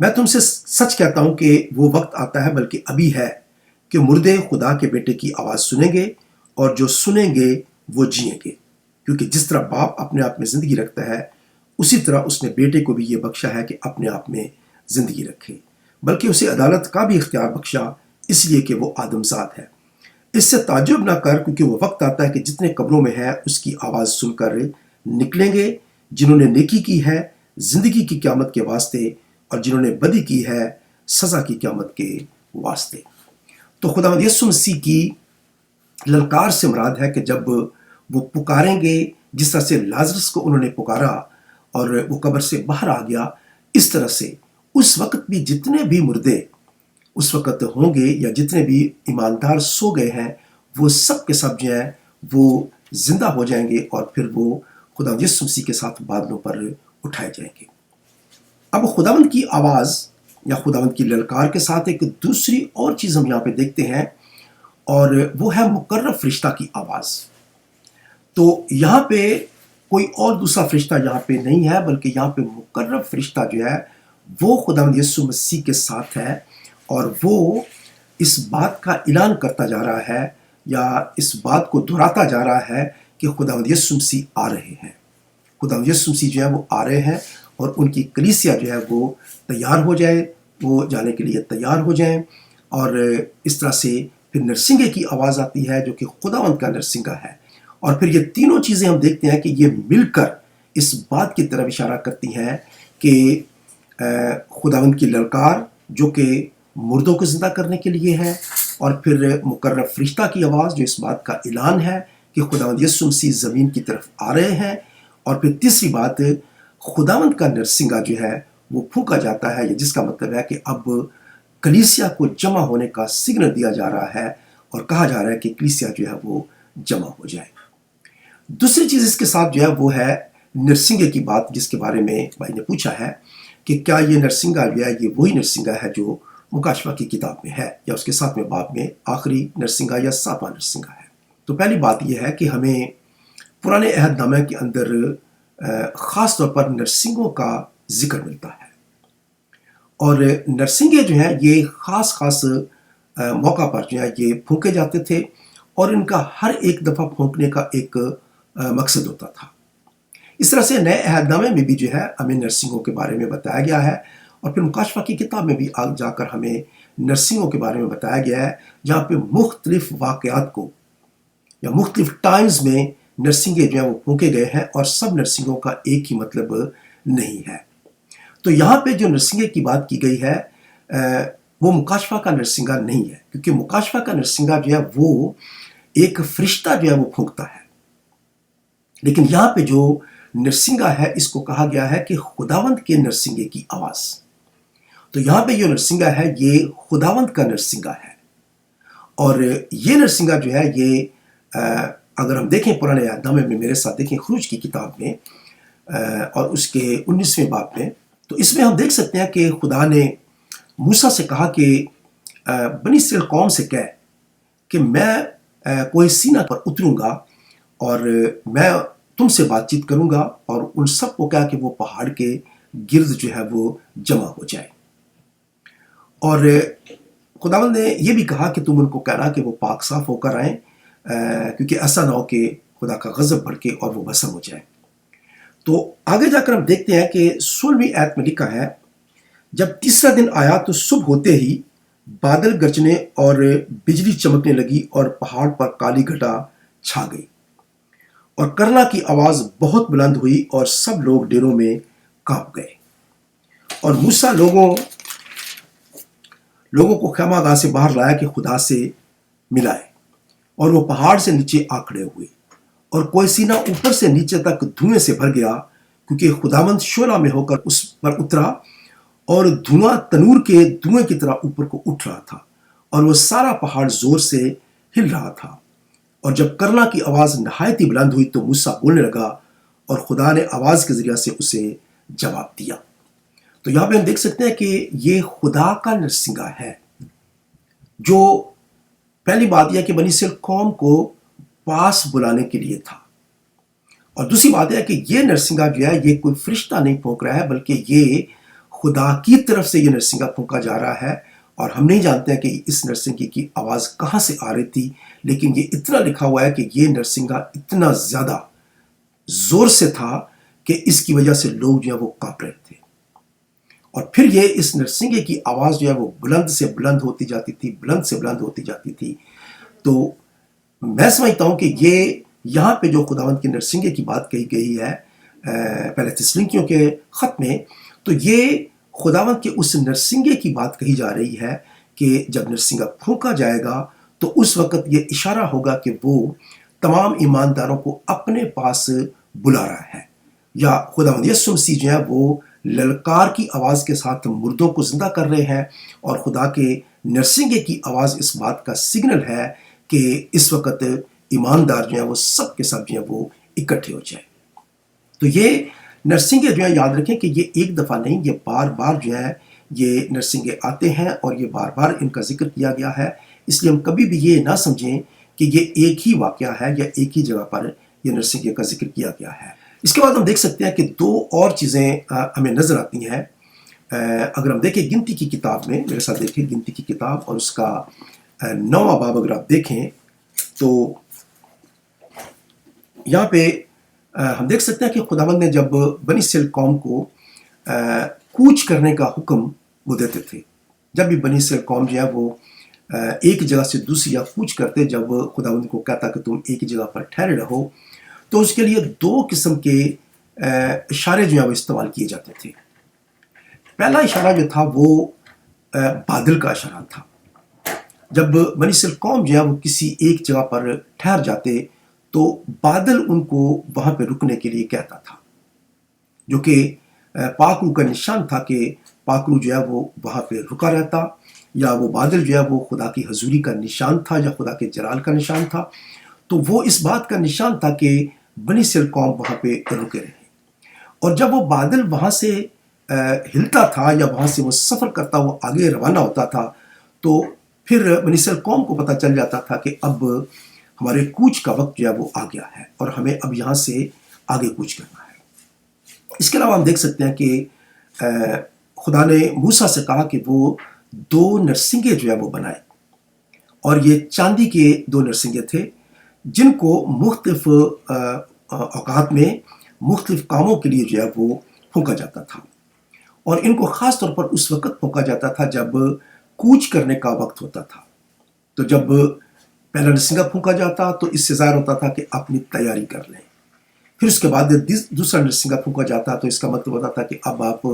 میں تم سے سچ کہتا ہوں کہ وہ وقت آتا ہے، بلکہ ابھی ہے، کہ مردے خدا کے بیٹے کی آواز سنیں گے، اور جو سنیں گے وہ جئیں گے، کیونکہ جس طرح باپ اپنے آپ میں زندگی رکھتا ہے، اسی طرح اس نے بیٹے کو بھی یہ بخشا ہے کہ اپنے آپ میں زندگی رکھے، بلکہ اسے عدالت کا بھی اختیار بخشا، اس لیے کہ وہ آدم ذات ہے۔ اس سے تعجب نہ کر، کیونکہ وہ وقت آتا ہے کہ جتنے قبروں میں ہے اس کی آواز سن کر نکلیں گے، جنہوں نے نیکی کی ہے زندگی کی قیامت کے واسطے، اور جنہوں نے بدی کی ہے سزا کی قیامت کے واسطے۔ تو خداوند یسوع مسیح کی للکار سے مراد ہے کہ جب وہ پکاریں گے، جس طرح سے لازرس کو انہوں نے پکارا اور وہ قبر سے باہر آ گیا، اس طرح سے اس وقت بھی جتنے بھی مردے اس وقت ہوں گے، یا جتنے بھی ایماندار سو گئے ہیں، وہ سب کے سب جو ہیں وہ زندہ ہو جائیں گے، اور پھر وہ خداوند یسوع مسیح کے ساتھ بادلوں پر اٹھائے جائیں گے۔ اب خداوند کی آواز یا خداوند کی للکار کے ساتھ ایک دوسری اور چیز ہم یہاں پہ دیکھتے ہیں، اور وہ ہے مقرب فرشتہ کی آواز۔ تو یہاں پہ کوئی اور دوسرا فرشتہ یہاں پہ نہیں ہے، بلکہ یہاں پہ مقرب فرشتہ جو ہے وہ خداوند یسوع مسیح کے ساتھ ہے، اور وہ اس بات کا اعلان کرتا جا رہا ہے، یا اس بات کو دہراتا جا رہا ہے کہ خداوند یسوع مسیح آ رہے ہیں۔ خداوند یسوع مسیح جو ہے وہ آ رہے ہیں، اور ان کی کلیسیا جو ہے وہ تیار ہو جائے، وہ جانے کے لیے تیار ہو جائیں، اور اس طرح سے پھر نرسنگے کی آواز آتی ہے جو کہ خداوند کا نرسنگا ہے، اور پھر یہ تینوں چیزیں ہم دیکھتے ہیں کہ یہ مل کر اس بات کی طرف اشارہ کرتی ہیں کہ خداوند کی للکار جو کہ مردوں کو زندہ کرنے کے لیے ہے، اور پھر مقرب فرشتہ کی آواز جو اس بات کا اعلان ہے کہ خداوند یسوع مسیح زمین کی طرف آ رہے ہیں، اور پھر تیسری بات خداوند کا نرسنگا جو ہے وہ پھونکا جاتا ہے، جس کا مطلب ہے کہ اب کلیسیا کو جمع ہونے کا سگنل دیا جا رہا ہے، اور کہا جا رہا ہے کہ کلیسیا جو ہے وہ جمع ہو جائے۔ دوسری چیز اس کے ساتھ جو ہے وہ ہے نرسنگے کی بات، جس کے بارے میں بھائی نے پوچھا ہے کہ کیا یہ نرسنگا جو ہے یہ وہی نرسنگا ہے جو مکاشفہ کی کتاب میں ہے، یا اس کے ساتھ میں باب میں آخری نرسنگا یا ساتواں نرسنگا ہے۔ تو پہلی بات یہ ہے کہ ہمیں پرانے عہد نامہ کے اندر خاص طور پر نرسنگوں کا ذکر ملتا ہے، اور نرسنگے جو ہیں یہ خاص موقع پر جو ہے یہ پھونکے جاتے تھے، اور ان کا ہر ایک دفعہ پھونکنے کا ایک مقصد ہوتا تھا۔ اس طرح سے نئے عہد نامے میں بھی جو ہے ہمیں نرسنگوں کے بارے میں بتایا گیا ہے، اور پھر مکاشفہ کی کتاب میں بھی آگ جا کر ہمیں نرسنگوں کے بارے میں بتایا گیا ہے، جہاں پہ مختلف واقعات کو یا مختلف ٹائمز میں نرسنگے جو ہیں وہ پھونکے گئے ہیں، اور سب نرسنگوں کا ایک ہی مطلب نہیں ہے۔ تو یہاں پہ جو نرسنگے کی بات کی گئی ہے وہ مکاشفہ کا نرسنگا نہیں ہے، کیونکہ مکاشفہ کا نرسنگا جو ہے وہ ایک فرشتہ جو ہے وہ پھونکتا ہے، لیکن یہاں پہ جو نرسنگا ہے اس کو کہا گیا ہے کہ خداوند کے نرسنگے کی آواز۔ تو یہاں پہ جو نرسنگا ہے یہ خداوند کا نرسنگا ہے، اور یہ نرسنگا جو ہے یہ اگر ہم دیکھیں پرانے عہد نامے میں، میرے ساتھ دیکھیں خروج کی کتاب میں اور اس کے 19ویں باب میں، تو اس میں ہم دیکھ سکتے ہیں کہ خدا نے موسیٰ سے کہا کہ بنی اسرائیل قوم سے کہہ کہ میں کوہ سینا پر اتروں گا، اور میں تم سے بات چیت کروں گا، اور ان سب کو کہا کہ وہ پہاڑ کے گرد جو ہے وہ جمع ہو جائے، اور خداوند نے یہ بھی کہا کہ تم ان کو کہنا کہ وہ پاک صاف ہو کر آئیں، کیونکہ ایسا نہ ہو کہ خدا کا غضب بھڑکے اور وہ بھسم ہو جائے۔ تو آگے جا کر ہم دیکھتے ہیں کہ 16ویں آیت میں لکھا ہے، جب تیسرا دن آیا تو صبح ہوتے ہی بادل گرجنے اور بجلی چمکنے لگی، اور پہاڑ پر کالی گھٹا چھا گئی، اور کرلا کی آواز بہت بلند ہوئی، اور سب لوگ ڈیروں میں کانپ گئے، اور موسیٰ لوگوں کو خیمہ گاہ سے باہر لایا کہ خدا سے ملائے، اور وہ پہاڑ سے نیچے آ کھڑے ہوئے، اور کوہ سینا اوپر سے نیچے تک دھوئیں سے بھر گیا، کیونکہ خداوند شعلہ میں ہو کر اس پر اترا، اور دھواں تنور کے دھوئیں کی طرح اوپر کو اٹھ رہا تھا، اور وہ سارا پہاڑ زور سے ہل رہا تھا۔ اور جب کرلا کی آواز نہایت ہی بلند ہوئی تو موسیٰ بولنے لگا، اور خدا نے آواز کے ذریعہ سے اسے جواب دیا۔ تو یہاں پہ ہم دیکھ سکتے ہیں کہ یہ خدا کا نرسنگا ہے، جو پہلی بات یہ کہ بنی اسرائیل قوم کو پاس بلانے کے لیے تھا، اور دوسری بات ہے کہ یہ نرسنگا جو ہے یہ کوئی فرشتہ نہیں پھونک رہا ہے، بلکہ یہ خدا کی طرف سے یہ نرسنگا پھونکا جا رہا ہے، اور ہم نہیں جانتے ہیں کہ اس نرسنگے کی آواز کہاں سے آ رہی تھی، لیکن یہ اتنا لکھا ہوا ہے کہ یہ نرسنگا اتنا زیادہ زور سے تھا کہ اس کی وجہ سے لوگ جو ہے وہ کانپ رہے تھے۔ اور پھر یہ اس نرسنگے کی آواز جو ہے وہ بلند سے بلند ہوتی جاتی تھی، بلند سے بلند ہوتی جاتی تھی۔ تو میں سمجھتا ہوں کہ یہ یہاں پہ جو خداوند کے نرسنگے کی بات کہی گئی ہے پہلے تسلنکیوں کے خط میں، تو یہ خداوند کے اس نرسنگے کی بات کہی جا رہی ہے کہ جب نرسنگا پھونکا جائے گا تو اس وقت یہ اشارہ ہوگا کہ وہ تمام ایمانداروں کو اپنے پاس بلا رہا ہے، یا خداوند یسوع مسیح جو ہے وہ للکار کی آواز کے ساتھ مردوں کو زندہ کر رہے ہیں، اور خدا کے نرسنگے کی آواز اس بات کا سگنل ہے کہ اس وقت ایماندار جو ہیں وہ سب کے سب جو ہیں وہ اکٹھے ہو جائیں۔ تو یہ نرسنگے جو ہے یاد رکھیں کہ یہ ایک دفعہ نہیں، یہ بار بار جو ہے یہ نرسنگے آتے ہیں، اور یہ بار بار ان کا ذکر کیا گیا ہے۔ اس لیے ہم کبھی بھی یہ نہ سمجھیں کہ یہ ایک ہی واقعہ ہے یا ایک ہی جگہ پر یہ نرسنگے کا ذکر کیا گیا ہے۔ اس کے بعد ہم دیکھ سکتے ہیں کہ دو اور چیزیں ہمیں نظر آتی ہیں۔ اگر ہم دیکھیں گنتی کی کتاب میں، میرے ساتھ دیکھیں گنتی کی کتاب اور اس کا 9واں باب اگر آپ دیکھیں تو یہاں پہ ہم دیکھ سکتے ہیں کہ خداوند نے جب بنی اسرائیل قوم کو کوچ کرنے کا حکم وہ دیتے تھے، جب بھی بنی اسرائیل قوم جو ہے وہ ایک جگہ سے دوسری جگہ کوچ کرتے، جب خداوند کو کہتا کہ تم ایک جگہ پر ٹھہرے رہو، تو اس کے لیے دو قسم کے اشارے جو ہیں وہ استعمال کیے جاتے تھے۔ پہلا اشارہ جو تھا وہ بادل کا اشارہ تھا۔ جب بنی اسرائیل قوم جو ہے وہ کسی ایک جگہ پر ٹھہر جاتے تو بادل ان کو وہاں پہ رکنے کے لیے کہتا تھا، جو کہ پاک روح کا نشان تھا کہ پاک روح جو ہے وہ وہاں پہ رکا رہتا، یا وہ بادل جو ہے وہ خدا کی حضوری کا نشان تھا یا خدا کے جلال کا نشان تھا۔ تو وہ اس بات کا نشان تھا کہ بنی اسرائیل قوم وہاں پہ رکے رہے، اور جب وہ بادل وہاں سے ہلتا تھا یا وہاں سے وہ سفر کرتا وہ آگے روانہ ہوتا تھا، تو پھر بنی اسرائیل قوم کو پتہ چل جاتا تھا کہ اب ہمارے کوچ کا وقت جو ہے وہ آ گیا ہے، اور ہمیں اب یہاں سے آگے کوچ کرنا ہے۔ اس کے علاوہ ہم دیکھ سکتے ہیں کہ خدا نے موسیٰ سے کہا کہ وہ دو نرسنگے جو ہے وہ بنائے، اور یہ چاندی کے دو نرسنگے تھے جن کو مختلف اوقات میں مختلف کاموں کے لیے جو ہے وہ پھونکا جاتا تھا، اور ان کو خاص طور پر اس وقت پھونکا جاتا تھا جب کوچ کرنے کا وقت ہوتا تھا۔ تو جب پہلا نرسنگا پھونکا جاتا تو اس سے ظاہر ہوتا تھا کہ اپنی تیاری کر لیں، پھر اس کے بعد دوسرا نرسنگا پھونکا جاتا تو اس کا مطلب ہوتا تھا کہ اب آپ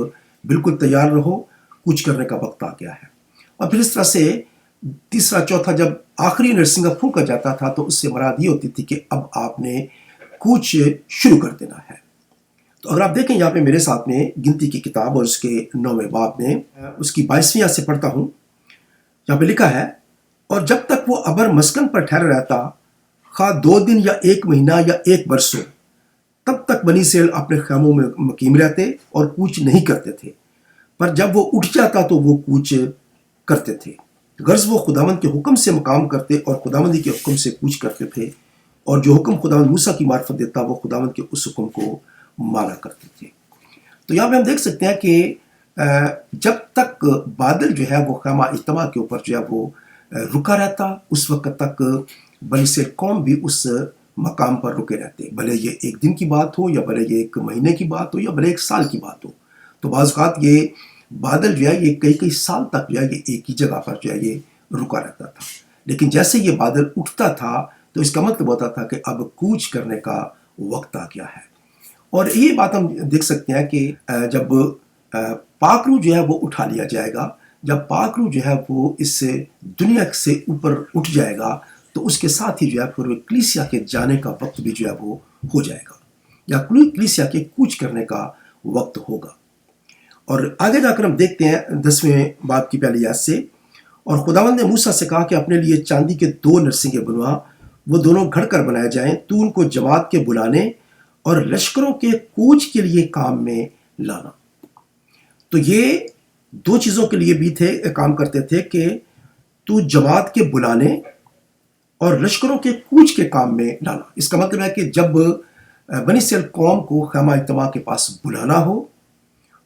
بالکل تیار رہو، کوچ کرنے کا وقت آ گیا ہے۔ اور پھر اس طرح سے تیسرا چوتھا جب آخری نرسنگا پھونکا جاتا تھا تو اس سے مراد یہ ہوتی تھی کہ اب آپ نے کوچ شروع کر دینا ہے۔ تو اگر آپ دیکھیں یہاں پہ میرے ساتھ میں گنتی کی کتاب اور اس کے 9ویں باب میں اس کی 22ویں آیت سے پڑھتا ہوں، یہاں پہ لکھا ہے، اور جب تک وہ ابر مسکن پر ٹھہرا رہتا، خواہ 2 دن یا 1 مہینہ یا 1 برس ہو، تب تک بنی اسرائیل اپنے خیموں میں مقیم رہتے اور کوچ نہیں کرتے تھے، پر جب وہ اٹھ جاتا تو وہ کوچ کرتے تھے، غرض وہ خداوند کے حکم سے مقام کرتے اور خداوندی کے حکم سے کوچ کرتے تھے، اور جو حکم خداوند موسیٰ کی معرفت دیتا وہ خداوند کے اس حکم کو مانا کرتے تھے۔ تو یہاں پہ ہم دیکھ سکتے ہیں کہ جب تک بادل جو ہے وہ خیمہ اجتماع کے اوپر جو ہے وہ رکا رہتا، اس وقت تک بنی اسرائیل قوم بھی اس مقام پر رکے رہتے، بھلے یہ 1 دن کی بات ہو یا بھلے یہ 1 مہینے کی بات ہو یا بھلے 1 سال کی بات ہو۔ تو بعض اوقات یہ بادل جو ہے یہ کئی سال تک جو ہے یہ ایک ہی جگہ پر جو ہے یہ رکا رہتا تھا، لیکن جیسے یہ بادل اٹھتا تھا تو اس کا مطلب ہوتا تھا کہ اب کوچ کرنے کا وقت آ گیا ہے۔ اور یہ بات ہم دیکھ سکتے ہیں کہ جب پاک روح جو ہے وہ اٹھا لیا جائے گا، جب پاک روح جو ہے وہ اس دنیا سے اوپر اٹھ جائے گا تو اس کے ساتھ ہی جو ہے پھر کلیسیا کے جانے کا وقت بھی جو ہے وہ ہو جائے گا، یا کلیسیا کے کوچ کرنے کا وقت ہوگا۔ اور آگے جا کر ہم دیکھتے ہیں 10ویں باب کی پہلی آیت سے، اور خداوند نے موسیٰ سے کہا کہ اپنے لیے چاندی کے 2 نرسنگے بنوا، وہ دونوں گھڑ کر بنائے جائیں، تو ان کو جماعت کے بلانے اور لشکروں کے کوچ کے لیے کام میں لانا۔ تو یہ 2 چیزوں کے لیے بھی کام کرتے تھے کہ تو جماعت کے بلانے اور لشکروں کے کوچ کے کام میں لانا۔ اس کا مطلب ہے کہ جب بنی اسرائیل قوم کو خیمہ اجتماع کے پاس بلانا ہو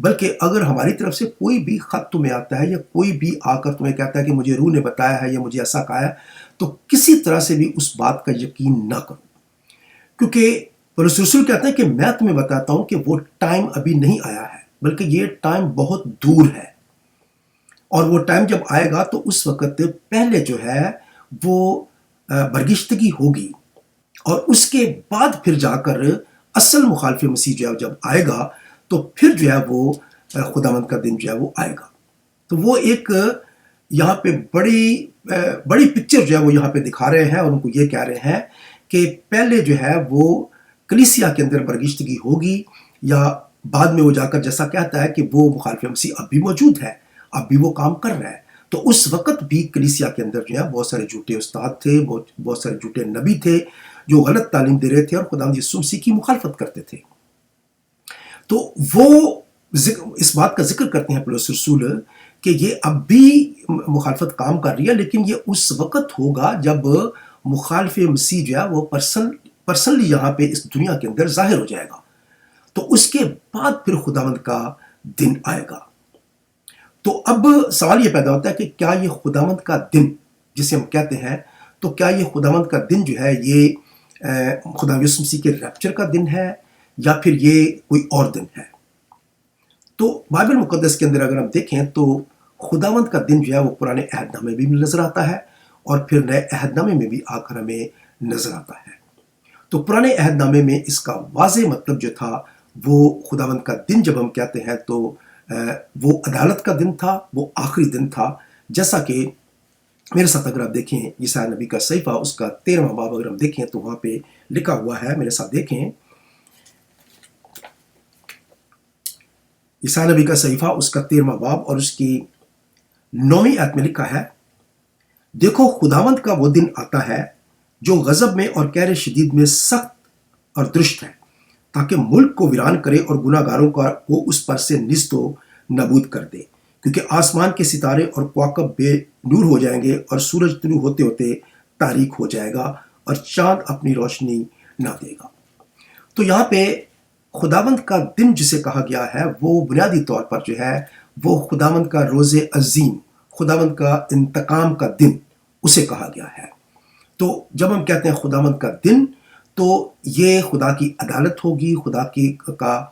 بلکہ اگر ہماری طرف سے کوئی بھی خط تمہیں آتا ہے یا کوئی بھی آ کر تمہیں کہتا ہے کہ مجھے روح نے بتایا ہے یا مجھے ایسا کہا ہے، تو کسی طرح سے بھی اس بات کا یقین نہ کرو، کیونکہ پولس رسول کہتے ہیں کہ میں تمہیں بتاتا ہوں کہ وہ ٹائم ابھی نہیں آیا ہے، بلکہ یہ ٹائم بہت دور ہے، اور وہ ٹائم جب آئے گا تو اس وقت پہلے جو ہے وہ برگشتگی ہوگی، اور اس کے بعد پھر جا کر اصل مخالف مسیح جو ہے جب آئے گا تو پھر جو ہے وہ خداوند کا دن جو ہے وہ آئے گا۔ تو وہ ایک یہاں پہ بڑی پکچر جو ہے وہ یہاں پہ دکھا رہے ہیں، اور ان کو یہ کہہ رہے ہیں کہ پہلے جو ہے وہ کلیسیا کے اندر برگشتگی ہوگی، یا بعد میں وہ جا کر جیسا کہتا ہے کہ وہ مخالف مسیح اب بھی موجود ہے، اب بھی وہ کام کر رہا ہے، تو اس وقت بھی کلیسیا کے اندر جو ہے بہت سارے جھوٹے استاد تھے، بہت سارے جھوٹے نبی تھے جو غلط تعلیم دے رہے تھے اور خداوند یسوع مسیح کی مخالفت کرتے تھے۔ تو وہ اس بات کا ذکر کرتے ہیں پولس رسول کہ یہ اب بھی مخالفت کام کر رہی ہے، لیکن یہ اس وقت ہوگا جب مخالف مسیح جو ہے وہ پرسنلی یہاں پہ اس دنیا کے اندر ظاہر ہو جائے گا، تو اس کے بعد پھر خداوند کا دن آئے گا۔ تو اب سوال یہ پیدا ہوتا ہے کہ کیا یہ خداوند کا دن جسے ہم کہتے ہیں، تو کیا یہ خداوند کا دن جو ہے یہ خدا یسوع مسیح کے ریپچر کا دن ہے، یا پھر یہ کوئی اور دن ہے؟ تو بائبل مقدس کے اندر اگر ہم دیکھیں تو خداوند کا دن جو ہے وہ پرانے عہد نامے میں بھی نظر آتا ہے، اور پھر نئے عہد نامے میں بھی آ کر ہمیں نظر آتا ہے۔ تو پرانے عہد نامے میں اس کا واضح مطلب جو تھا وہ خداوند کا دن جب ہم کہتے ہیں تو وہ عدالت کا دن تھا، وہ آخری دن تھا، جیسا کہ میرے ساتھ اگر آپ دیکھیں یسایا نبی کا صحیفہ اس کا 13واں باب اگر ہم دیکھیں تو وہاں پہ لکھا ہوا ہے، میرے ساتھ دیکھیں یسایا نبی کا صحیفہ اس کا 13واں باب اور اس کی 9ویں آیت میں لکھا ہے، دیکھو خداوند کا وہ دن آتا ہے جو غضب میں اور قہر شدید میں سخت اور درشت ہے، تاکہ ملک کو ویران کرے اور گناہ گاروں کو اس پر سے نیست و نابود کر دے، کیونکہ آسمان کے ستارے اور کواکب بے نور ہو جائیں گے، اور سورج طلوع ہوتے ہوتے تاریک ہو جائے گا، اور چاند اپنی روشنی نہ دے گا۔ تو یہاں پہ خداوند کا دن جسے کہا گیا ہے وہ بنیادی طور پر جو ہے وہ خداوند کا روز عظیم، خداوند کا انتقام کا دن اسے کہا گیا ہے۔ تو جب ہم کہتے ہیں خداوند کا دن تو یہ خدا کی عدالت ہوگی، خدا کی کا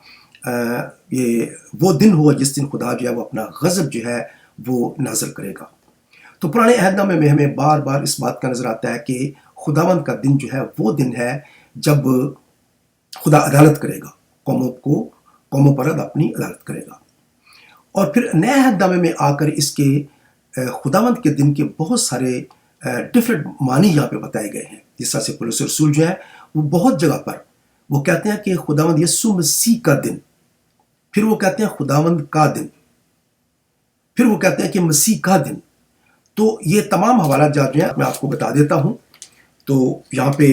یہ وہ دن ہوگا جس دن خدا جو ہے وہ اپنا غضب جو ہے وہ نازل کرے گا۔ تو پرانے عہد نامے میں ہمیں بار بار اس بات کا نظر آتا ہے کہ خداوند کا دن جو ہے وہ دن ہے جب خدا عدالت کرے گا، قوموں پر اپنی عدالت کرے گا۔ اور پھر نئے عہد نامے میں آ کر اس کے خداوند کے دن کے بہت سارے ڈفرینٹ معنی یہاں پہ بتائے گئے ہیں، جس طرح سے پولس رسول جو ہے وہ بہت جگہ پر وہ کہتے ہیں کہ خداوند یسوع مسیح کا دن، پھر وہ کہتے ہیں خداوند کا دن، پھر وہ کہتے ہیں کہ مسیح کا دن۔ تو یہ تمام حوالات جات جو ہیں میں آپ کو بتا دیتا ہوں۔ تو یہاں پہ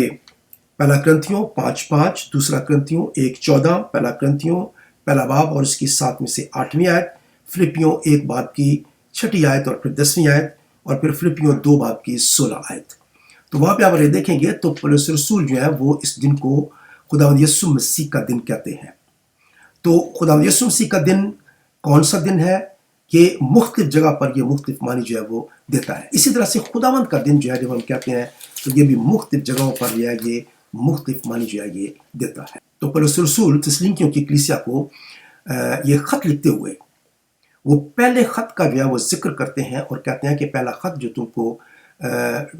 پہلا کرنتھیوں 5:5، دوسرا کرنتھیوں 1:14، پہلا کرنتھیوں پہلا باب اور اس کی 7 سے 8ویں آیت، فلپیوں 1 باب کی 6 آیت اور پھر 10ویں آیت، اور پھر فلپیوں 2 باب کی 16 آیت۔ تو وہاں پہ اگر یہ دیکھیں گے تو پولس رسول جو ہے وہ اس دن کو خداوند یسوع مسیح کا دن کہتے ہیں۔ تو خداوند یسوع مسیح کا دن کون سا دن ہے؟ یہ مختلف جگہ پر یہ مختلف معنی جو ہے وہ دیتا ہے۔ اسی طرح سے خداوند کا دن جو ہے جب ہم کہتے ہیں تو یہ بھی مختلف جگہوں پر جو ہے یہ مختلف معنی جو ہے یہ دیتا ہے۔ تو پولس رسول تسلنیکیوں کی کلیسیا کو یہ خط لکھتے ہوئے وہ پہلے خط کا جو ہے وہ ذکر کرتے ہیں اور کہتے ہیں کہ پہلا خط جو تم کو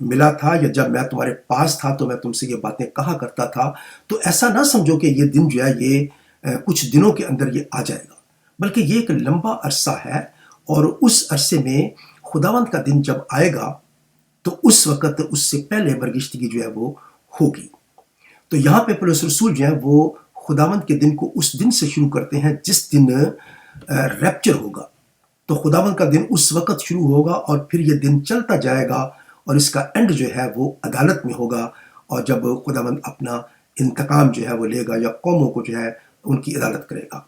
ملا تھا یا جب میں تمہارے پاس تھا تو میں تم سے یہ باتیں کہا کرتا تھا، تو ایسا نہ سمجھو کہ یہ دن جو ہے یہ کچھ دنوں کے اندر یہ آ جائے گا، بلکہ یہ ایک لمبا عرصہ ہے، اور اس عرصے میں خداوند کا دن جب آئے گا تو اس وقت اس سے پہلے برگشتگی جو ہے وہ ہوگی۔ تو یہاں پہ پولس رسول جو ہے وہ خداوند کے دن کو اس دن سے شروع کرتے ہیں جس دن ریپچر ہوگا۔ تو خداوند کا دن اس وقت شروع ہوگا اور پھر یہ دن چلتا جائے گا، اور اس کا اینڈ جو ہے وہ عدالت میں ہوگا، اور جب خداوند اپنا انتقام جو ہے وہ لے گا یا قوموں کو جو ہے ان کی عدالت کرے گا۔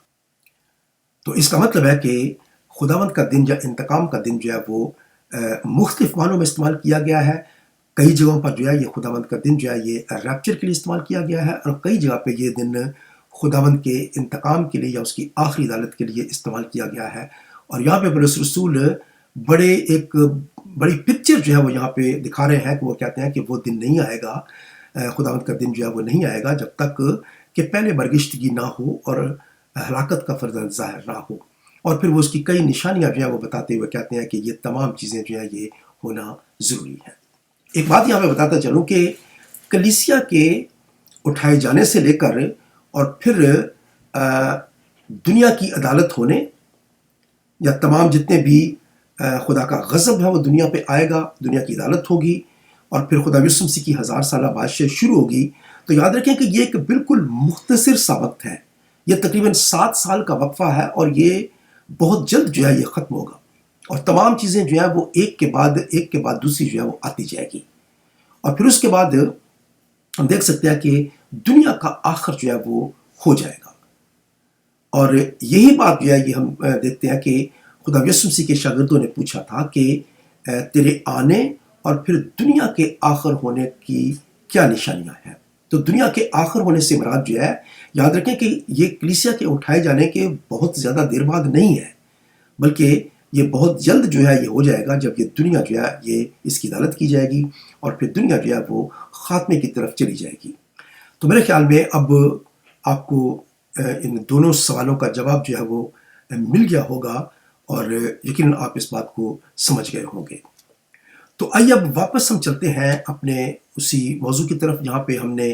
تو اس کا مطلب ہے کہ خداوند کا دن یا انتقام کا دن جو ہے وہ مختلف معنوں میں استعمال کیا گیا ہے۔ کئی جگہوں پر جو ہے یہ خداوند کا دن جو ہے یہ ریپچر کے لیے استعمال کیا گیا ہے، اور کئی جگہ پہ یہ دن خداوند کے انتقام کے لیے یا اس کی آخری عدالت کے لیے استعمال کیا گیا ہے۔ اور یہاں پہ پولس رسول بڑی پکچر جو ہے وہ یہاں پہ دکھا رہے ہیں کہ وہ کہتے ہیں کہ وہ دن نہیں آئے گا، خداوند کا دن جو ہے وہ نہیں آئے گا جب تک کہ پہلے برگشتگی نہ ہو اور ہلاکت کا فرزند ظاہر نہ ہو۔ اور پھر وہ اس کی کئی نشانیاں جو ہیں وہ بتاتے ہوئے کہتے ہیں کہ یہ تمام چیزیں جو ہیں یہ ہونا ضروری ہے۔ ایک بات یہاں پہ بتاتا چلوں کہ کلیسیا کے اٹھائے جانے سے لے کر اور پھر دنیا کی عدالت ہونے یا تمام جتنے بھی خدا کا غضب ہے وہ دنیا پہ آئے گا، دنیا کی عدالت ہوگی اور پھر خدا یسوع مسیح کی 1000 سالہ بادشاہی شروع ہوگی، تو یاد رکھیں کہ یہ ایک بالکل مختصر سا وقت ہے۔ یہ تقریباً 7 سال کا وقفہ ہے اور یہ بہت جلد جو ہے یہ ختم ہوگا اور تمام چیزیں جو ہیں وہ ایک کے بعد دوسری جو ہے وہ آتی جائے گی۔ اور پھر اس کے بعد ہم دیکھ سکتے ہیں کہ دنیا کا آخر جو ہے وہ ہو جائے گا۔ اور یہی بات جو ہے یہ ہم دیکھتے ہیں کہ خدا یسوع مسیح کے شاگردوں نے پوچھا تھا کہ تیرے آنے اور پھر دنیا کے آخر ہونے کی کیا نشانیاں ہیں۔ تو دنیا کے آخر ہونے سے مراد جو ہے، یاد رکھیں کہ یہ کلیسیا کے اٹھائے جانے کے بہت زیادہ دیر بعد نہیں ہے، بلکہ یہ بہت جلد جو ہے یہ ہو جائے گا جب یہ دنیا جو ہے یہ اس کی عدالت کی جائے گی اور پھر دنیا جو ہے وہ خاتمے کی طرف چلی جائے گی۔ تو میرے خیال میں اب آپ کو ان دونوں سوالوں کا جواب جو ہے وہ مل گیا ہوگا اور یقیناً آپ اس بات کو سمجھ گئے ہوں گے۔ تو آئیے اب واپس ہم چلتے ہیں اپنے اسی موضوع کی طرف جہاں پہ ہم نے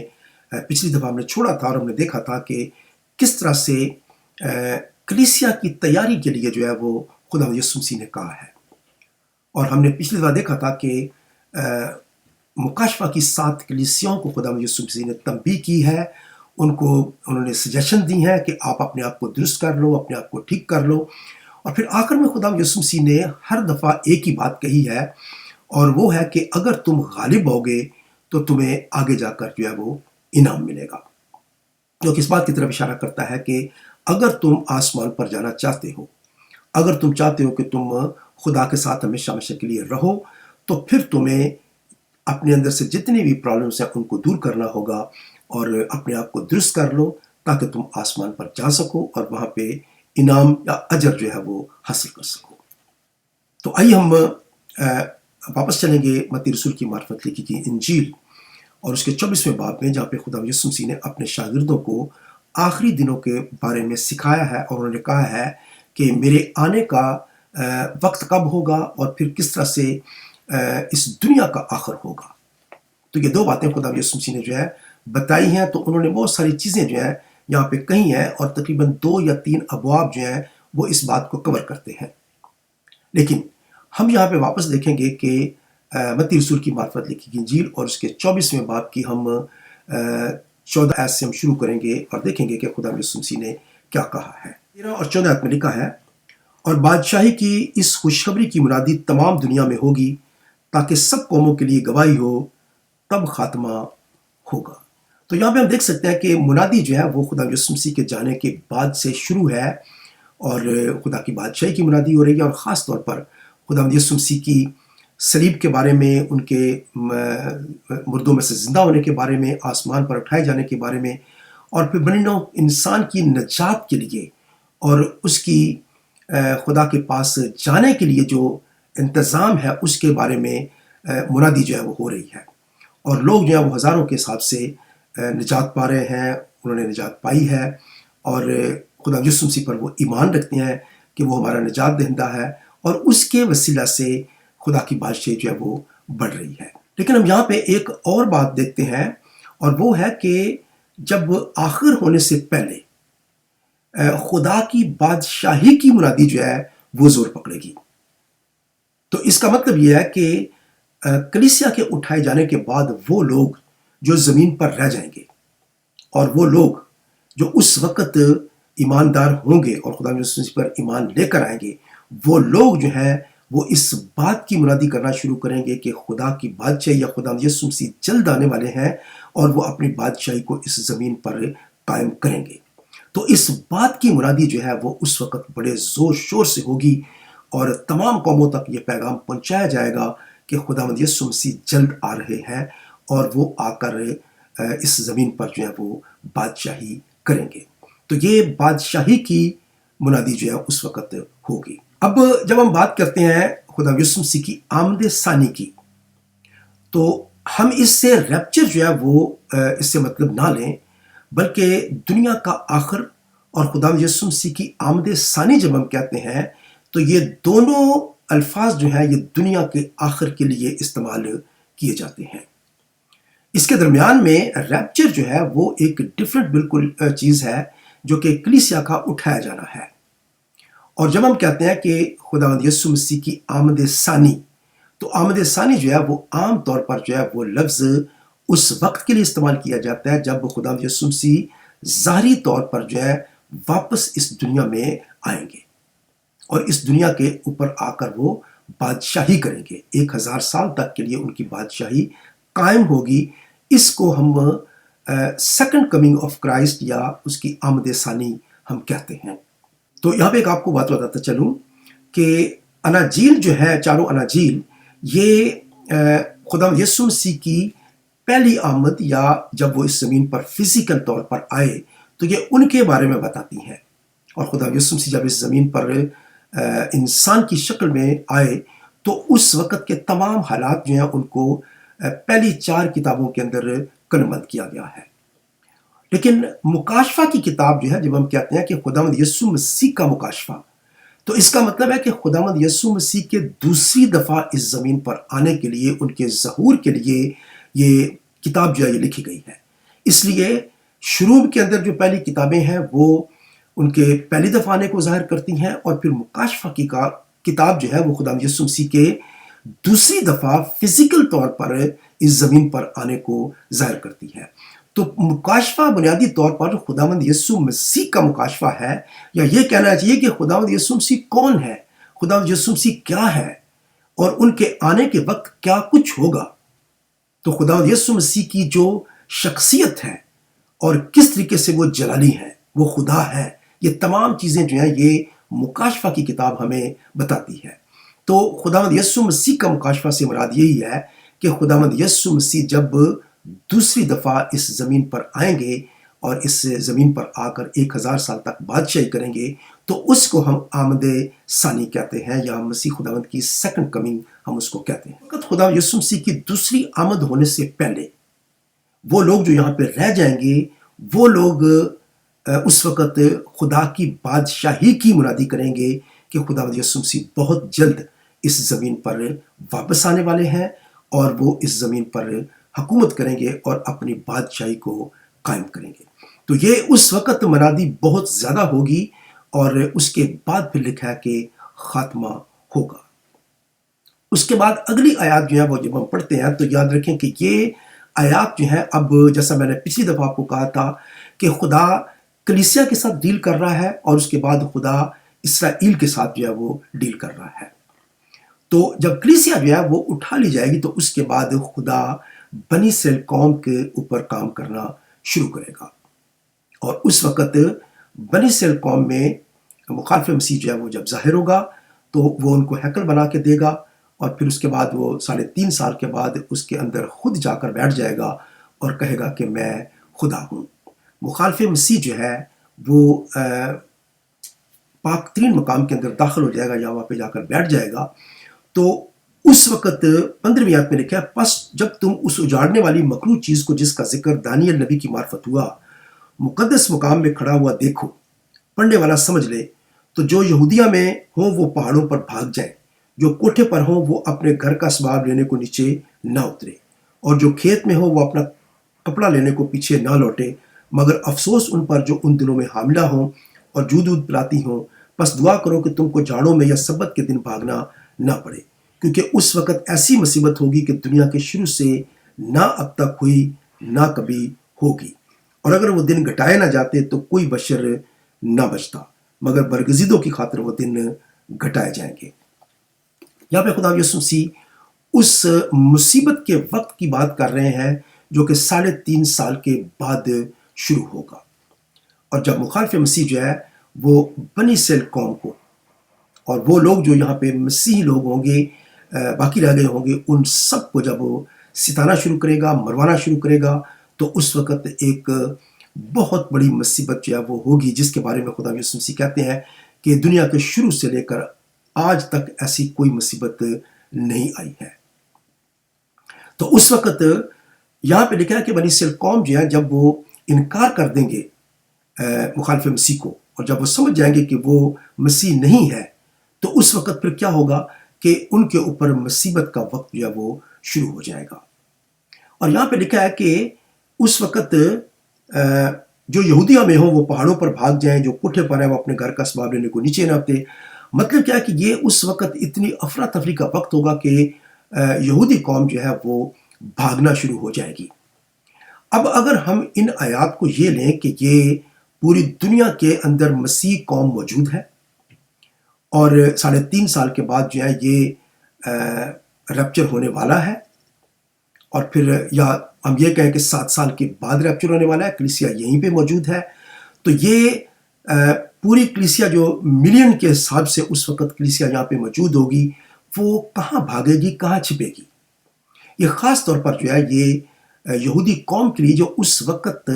پچھلی دفعہ ہم نے چھوڑا تھا اور ہم نے دیکھا تھا کہ کس طرح سے کلیسیا کی تیاری کے لیے جو ہے وہ خدا یسوع مسیح نے کہا ہے۔ اور ہم نے پچھلی دفعہ دیکھا تھا کہ مکاشفہ کی 7 کلیسیاؤں کو خدا یسوع مسیح نے تنبیہ کی ہے، انہوں نے سجیشن دی ہیں کہ آپ اپنے آپ کو درست کر لو، اپنے آپ کو ٹھیک کر لو۔ اور پھر آخر میں خدا یسوع مسیح نے ہر دفعہ ایک ہی بات کہی ہے اور وہ ہے کہ اگر تم غالب ہوگے تو تمہیں آگے جا کر جو ہے وہ انعام ملے گا، جو کہ اس بات کی طرف اشارہ کرتا ہے کہ اگر تم آسمان پر جانا چاہتے ہو، اگر تم چاہتے ہو کہ تم خدا کے ساتھ ہمیشہ ہمیشہ کے لیے رہو، تو پھر تمہیں اپنے اندر سے جتنی بھی پرابلمس ہیں ان کو دور کرنا ہوگا اور اپنے آپ کو درست کر لو تاکہ تم آسمان پر جا سکو اور وہاں پہ انعام یا اجر جو ہے وہ حاصل کر سکو۔ تو آئیے ہم واپس چلیں گے متی رسول کی معرفت لکھی کی انجیل اور اس کے 24ویں باب میں، جہاں پہ خدا یسوع مسیح نے اپنے شاگردوں کو آخری دنوں کے بارے میں سکھایا ہے اور انہوں نے کہا ہے کہ میرے آنے کا وقت کب ہوگا اور پھر کس طرح سے اس دنیا کا آخر ہوگا۔ تو یہ 2 باتیں خدا یسوع مسیح نے جو ہے بتائی ہیں۔ تو انہوں نے بہت ساری چیزیں جو ہیں یہاں پہ کہی ہیں اور تقریباً 2 یا 3 ابواب جو ہیں وہ اس بات کو کور کرتے ہیں۔ لیکن ہم یہاں پہ واپس دیکھیں گے کہ متی رسول کی معرفت لکھی کی انجیل اور اس کے 24ویں باب کی ہم 14 آیت سے ہم شروع کریں گے اور دیکھیں گے کہ خدا یسوع مسیح نے کیا کہا ہے۔ 13 اور 14 آیت میں لکھا ہے، اور بادشاہی کی اس خوشخبری کی منادی تمام دنیا میں ہوگی تاکہ سب قوموں کے لیے گواہی ہو، تب خاتمہ ہوگا۔ تو یہاں پہ ہم دیکھ سکتے ہیں کہ منادی جو ہے وہ خدا یسوع مسیح کے جانے کے بعد سے شروع ہے اور خدا کی بادشاہی کی منادی ہو رہی ہے، اور خاص طور پر خدا یسوع مسیح کی صلیب کے بارے میں، ان کے مردوں میں سے زندہ ہونے کے بارے میں، آسمان پر اٹھائے جانے کے بارے میں، اور پھر بنی نوع انسان کی نجات کے لیے اور اس کی خدا کے پاس جانے کے لیے جو انتظام ہے اس کے بارے میں منادی جو ہے وہ ہو رہی ہے۔ اور لوگ جو ہے وہ ہزاروں کے حساب سے نجات پا رہے ہیں، انہوں نے نجات پائی ہے اور خدا یسوع مسیح پر وہ ایمان رکھتے ہیں کہ وہ ہمارا نجات دہندہ ہے، اور اس کے وسیلہ سے خدا کی بادشاہی جو ہے وہ بڑھ رہی ہے۔ لیکن ہم یہاں پہ ایک اور بات دیکھتے ہیں اور وہ ہے کہ جب آخر ہونے سے پہلے خدا کی بادشاہی کی منادی جو ہے وہ زور پکڑے گی۔ تو اس کا مطلب یہ ہے کہ کلیسیا کے اٹھائے جانے کے بعد وہ لوگ جو زمین پر رہ جائیں گے اور وہ لوگ جو اس وقت ایماندار ہوں گے اور خدا یسوع مسیح پر ایمان لے کر آئیں گے، وہ لوگ جو ہیں وہ اس بات کی منادی کرنا شروع کریں گے کہ خدا کی بادشاہی یا خدا یسوع مسیح جلد آنے والے ہیں اور وہ اپنی بادشاہی کو اس زمین پر قائم کریں گے۔ تو اس بات کی منادی جو ہے وہ اس وقت بڑے زور شور سے ہوگی اور تمام قوموں تک یہ پیغام پہنچایا جائے گا کہ خداوند یسوع مسیح جلد آ رہے ہیں اور وہ آ کر اس زمین پر جو ہے وہ بادشاہی کریں گے۔ تو یہ بادشاہی کی منادی جو ہے اس وقت ہوگی۔ اب جب ہم بات کرتے ہیں خدا یسوع مسیح کی آمد ثانی کی، تو ہم اس سے ریپچر جو ہے وہ اس سے مطلب نہ لیں، بلکہ دنیا کا آخر اور خدا یسوع مسیح کی آمد ثانی جب ہم کہتے ہیں تو یہ دونوں الفاظ جو ہیں یہ دنیا کے آخر کے لیے استعمال کیے جاتے ہیں۔ اس کے درمیان میں ریپچر جو ہے وہ ایک ڈفرنٹ بالکل چیز ہے جو کہ کلیسیا کا اٹھایا جانا ہے۔ اور جب ہم کہتے ہیں کہ خداوند یسوع مسیح کی آمد ثانی، تو آمد ثانی جو ہے وہ عام طور پر جو ہے وہ لفظ اس وقت کے لیے استعمال کیا جاتا ہے جب خداوند یسوع مسیح ظاہری طور پر جو ہے واپس اس دنیا میں آئیں گے اور اس دنیا کے اوپر آ کر وہ بادشاہی کریں گے۔ 1000 سال تک کے لیے ان کی بادشاہی قائم ہوگی۔ اس کو ہم سیکنڈ کمنگ آف کرائسٹ یا اس کی آمد ثانی ہم کہتے ہیں۔ تو یہاں پہ ایک آپ کو بات بتاتا چلوں کہ اناجیل جو ہے، چاروں اناجیل، یہ خدا یسوع مسیح کی پہلی آمد یا جب وہ اس زمین پر فزیکل طور پر آئے تو یہ ان کے بارے میں بتاتی ہیں۔ اور خدا یسوع مسیح جب اس زمین پر انسان کی شکل میں آئے تو اس وقت کے تمام حالات جو ہیں ان کو پہلی 4 کتابوں کے اندر کلمبند کیا گیا ہے۔ لیکن مکاشفہ کی کتاب جو ہے، جب ہم کہتے ہیں کہ خداوند یسوع مسیح کا مکاشفہ، تو اس کا مطلب ہے کہ خداوند یسوع مسیح کے دوسری دفعہ اس زمین پر آنے کے لیے، ان کے ظہور کے لیے یہ کتاب جو ہے یہ لکھی گئی ہے۔ اس لیے شروع کے اندر جو پہلی کتابیں ہیں وہ ان کے پہلی دفعہ آنے کو ظاہر کرتی ہیں، اور پھر مکاشفہ کی کتاب جو ہے وہ خداوند یسوع مسیح کے دوسری دفعہ فزیکل طور پر اس زمین پر آنے کو ظاہر کرتی ہے۔ تو مکاشفہ بنیادی طور پر خداوند یسوع مسیح کا مکاشفہ ہے، یا یہ کہنا چاہیے کہ خداوند یسوع مسیح کون ہے، خداوند یسوع مسیح کیا ہے، اور ان کے آنے کے وقت کیا کچھ ہوگا۔ تو خداوند یسوع مسیح کی جو شخصیت ہے اور کس طریقے سے وہ جلالی ہے، وہ خدا ہے، یہ تمام چیزیں جو ہیں یہ مکاشفہ کی کتاب ہمیں بتاتی ہے۔ تو خداوند یسوع مسیح کا مکاشفہ سے مراد یہی ہے کہ خداوند یسوع مسیح جب دوسری دفعہ اس زمین پر آئیں گے اور اس زمین پر آ کر 1000 سال تک بادشاہی کریں گے، تو اس کو ہم آمد ثانی کہتے ہیں، یا مسیح خداوند کی سیکنڈ کمنگ ہم اس کو کہتے ہیں۔ خدا یسوع مسیح کی دوسری آمد ہونے سے پہلے وہ لوگ جو یہاں پہ رہ جائیں گے، وہ لوگ اس وقت خدا کی بادشاہی کی منادی کریں گے کہ خداوند یسوع مسیح بہت جلد اس زمین پر واپس آنے والے ہیں، اور وہ اس زمین پر حکومت کریں گے اور اپنی بادشاہی کو قائم کریں گے۔ تو یہ اس وقت منادی بہت زیادہ ہوگی، اور اس کے بعد پھر لکھا ہے کہ خاتمہ ہوگا۔ اس کے بعد اگلی آیات جو ہے وہ جب ہم پڑھتے ہیں تو یاد رکھیں کہ یہ آیات جو ہیں، اب جیسا میں نے پچھلی دفعہ آپ کو کہا تھا کہ خدا کلیسیا کے ساتھ ڈیل کر رہا ہے، اور اس کے بعد خدا اسرائیل کے ساتھ جو ہے وہ ڈیل کر رہا ہے۔ تو جب کلیسیا جو ہے وہ اٹھا لی جائے گی تو اس کے بعد خدا بنی اسرائیل قوم کے اوپر کام کرنا شروع کرے گا، اور اس وقت بنی اسرائیل قوم میں مخالف مسیح جو ہے وہ جب ظاہر ہوگا تو وہ ان کو ہیکل بنا کے دے گا، اور پھر اس کے بعد وہ 3.5 سال کے بعد اس کے اندر خود جا کر بیٹھ جائے گا اور کہے گا کہ میں خدا ہوں۔ مخالف مسیح جو ہے وہ پاک ترین مقام کے اندر داخل ہو جائے گا، یا وہاں پہ جا کر بیٹھ جائے گا۔ تو اس وقت 15ویں آیت میں لکھا ہے، پس جب تم اس اجاڑنے والی مکروہ چیز کو جس کا ذکر دانیل نبی کی معرفت ہوا مقدس مقام میں کھڑا ہوا دیکھو، پڑھنے والا سمجھ لے، تو جو یہودیہ میں ہوں وہ پہاڑوں پر بھاگ جائیں، جو کوٹھے پر ہوں وہ اپنے گھر کا اسباب لینے کو نیچے نہ اترے، اور جو کھیت میں ہوں وہ اپنا کپڑا لینے کو پیچھے نہ لوٹے، مگر افسوس ان پر جو ان دنوں میں حاملہ ہوں اور دودھ پلاتی ہوں، پس دعا کرو کہ تم کو جاڑوں میں یا سبت کے دن بھاگنا نہ پڑے، کیونکہ اس وقت ایسی مصیبت ہوگی کہ دنیا کے شروع سے نہ اب تک ہوئی نہ کبھی ہوگی، اور اگر وہ دن گھٹائے نہ جاتے تو کوئی بشر نہ بچتا، مگر برگزیدوں کی خاطر وہ دن گھٹائے جائیں گے۔ یہاں پہ خدا یسوع مسیح اس مصیبت کے وقت کی بات کر رہے ہیں جو کہ 3.5 سال کے بعد شروع ہوگا، اور جب مخالف مسیح جو ہے وہ بنی اسرائیل قوم کو، اور وہ لوگ جو یہاں پہ مسیحی لوگ ہوں گے، باقی رہ گئے ہوں گے، ان سب کو جب وہ ستانا شروع کرے گا، مروانا شروع کرے گا، تو اس وقت ایک بہت بڑی مصیبت جو ہے وہ ہوگی، جس کے بارے میں خدا یسوع مسیح کہتے ہیں کہ دنیا کے شروع سے لے کر آج تک ایسی کوئی مصیبت نہیں آئی ہے۔ تو اس وقت یہاں پہ لکھا ہے کہ بنی اسرائیل قوم جو ہے جب وہ انکار کر دیں گے مخالف مسیح کو، اور جب وہ سمجھ جائیں گے کہ وہ مسیح نہیں ہے، تو اس وقت پھر کیا ہوگا کہ ان کے اوپر مصیبت کا وقت جو ہے وہ شروع ہو جائے گا۔ اور یہاں پہ لکھا ہے کہ اس وقت جو یہودیہ میں ہوں وہ پہاڑوں پر بھاگ جائیں، جو کوٹھے پر ہیں وہ اپنے گھر کا اسباب لینے کو نیچے نہ آتے۔ مطلب کیا ہے کہ یہ اس وقت اتنی افراتفری کا وقت ہوگا کہ یہودی قوم جو ہے وہ بھاگنا شروع ہو جائے گی۔ اب اگر ہم ان آیات کو یہ لیں کہ یہ پوری دنیا کے اندر مسیح قوم موجود ہے، اور 3.5 سال کے بعد جو ہے یہ ریپچر ہونے والا ہے، اور پھر یا ہم یہ کہیں کہ 7 سال کے بعد ریپچر ہونے والا ہے، کلیسیا یہیں پہ موجود ہے، تو یہ پوری کلیسیا جو ملین کے حساب سے اس وقت کلیسیا یہاں پہ موجود ہوگی، وہ کہاں بھاگے گی، کہاں چھپے گی؟ یہ خاص طور پر جو ہے یہ یہودی قوم کے لیے جو اس وقت